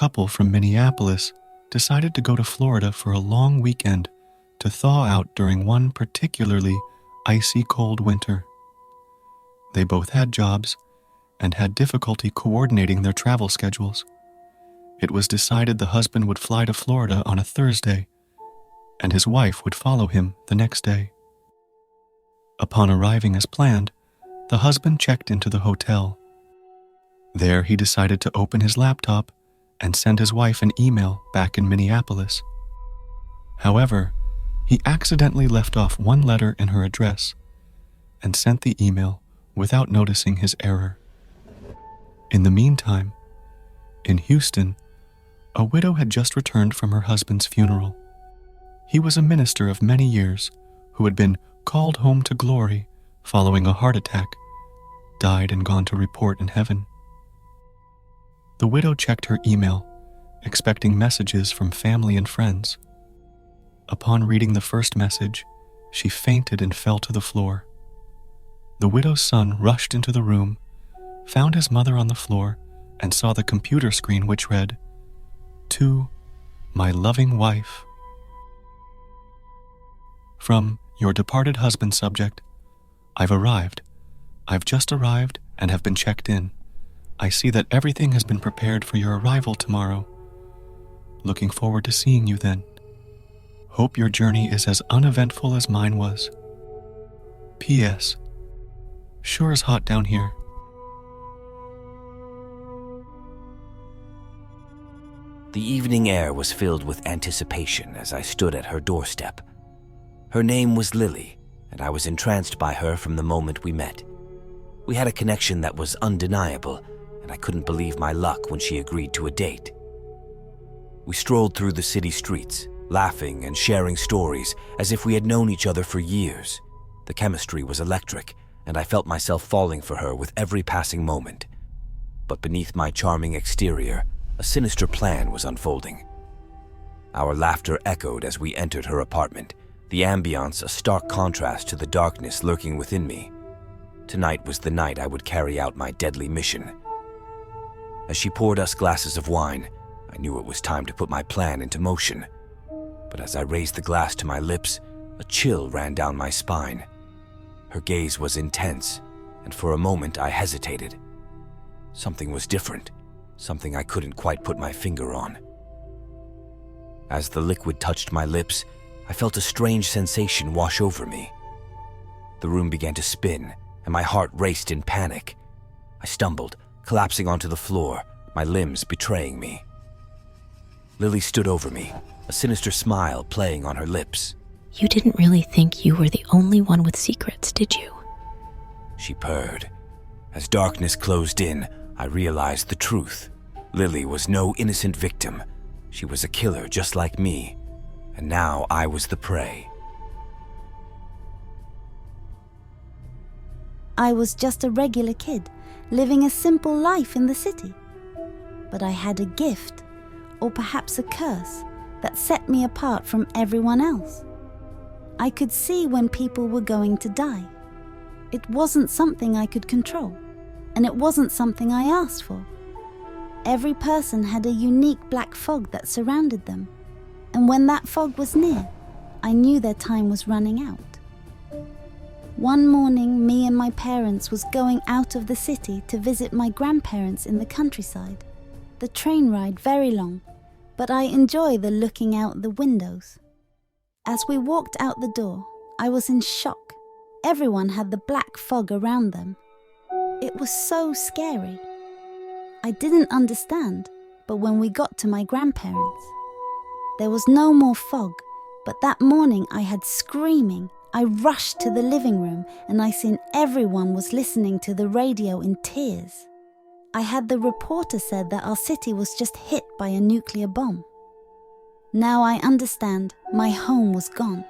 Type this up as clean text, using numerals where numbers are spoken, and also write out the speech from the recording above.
couple from Minneapolis decided to go to Florida for a long weekend to thaw out during one particularly icy cold winter. They both had jobs and had difficulty coordinating their travel schedules. It was decided the husband would fly to Florida on a Thursday, and his wife would follow him the next day. Upon arriving as planned, the husband checked into the hotel. There he decided to open his laptop and send his wife an email back in Minneapolis. However, he accidentally left off one letter in her address and sent the email without noticing his error. In the meantime, in Houston, a widow had just returned from her husband's funeral. He was a minister of many years who had been called home to glory following a heart attack, died and gone to report in heaven. The widow checked her email, expecting messages from family and friends. Upon reading the first message, she fainted and fell to the floor. The widow's son rushed into the room, found his mother on the floor, and saw the computer screen which read, "To my loving wife." From your departed husband subject, I've arrived. I've just arrived and have been checked in. I see that everything has been prepared for your arrival tomorrow. Looking forward to seeing you then. Hope your journey is as uneventful as mine was. P.S. Sure is hot down here. The evening air was filled with anticipation as I stood at her doorstep. Her name was Lily, and I was entranced by her from the moment we met. We had a connection that was undeniable, and I couldn't believe my luck when she agreed to a date. We strolled through the city streets, laughing and sharing stories as if we had known each other for years. The chemistry was electric, and I felt myself falling for her with every passing moment. But beneath my charming exterior, a sinister plan was unfolding. Our laughter echoed as we entered her apartment, the ambiance a stark contrast to the darkness lurking within me. Tonight was the night I would carry out my deadly mission. As she poured us glasses of wine, I knew it was time to put my plan into motion. But as I raised the glass to my lips, a chill ran down my spine. Her gaze was intense, and for a moment I hesitated. Something was different, something I couldn't quite put my finger on. As the liquid touched my lips, I felt a strange sensation wash over me. The room began to spin, and my heart raced in panic. I stumbled, collapsing onto the floor, my limbs betraying me. Lily stood over me, a sinister smile playing on her lips. You didn't really think you were the only one with secrets, did you? She purred. As darkness closed in, I realized the truth. Lily was no innocent victim. She was a killer just like me, and now I was the prey. I was just a regular kid, living a simple life in the city. But I had a gift, or perhaps a curse, that set me apart from everyone else. I could see when people were going to die. It wasn't something I could control, and it wasn't something I asked for. Every person had a unique black fog that surrounded them, and when that fog was near, I knew their time was running out. One morning, me and my parents was going out of the city to visit my grandparents in the countryside. The train ride very long, but I enjoy the looking out the windows. As we walked out the door, I was in shock. Everyone had the black fog around them. It was so scary. I didn't understand, but when we got to my grandparents, there was no more fog, but that morning I had screaming. I rushed to the living room and I seen everyone was listening to the radio in tears. I had the reporter said that our city was just hit by a nuclear bomb. Now I understand, my home was gone.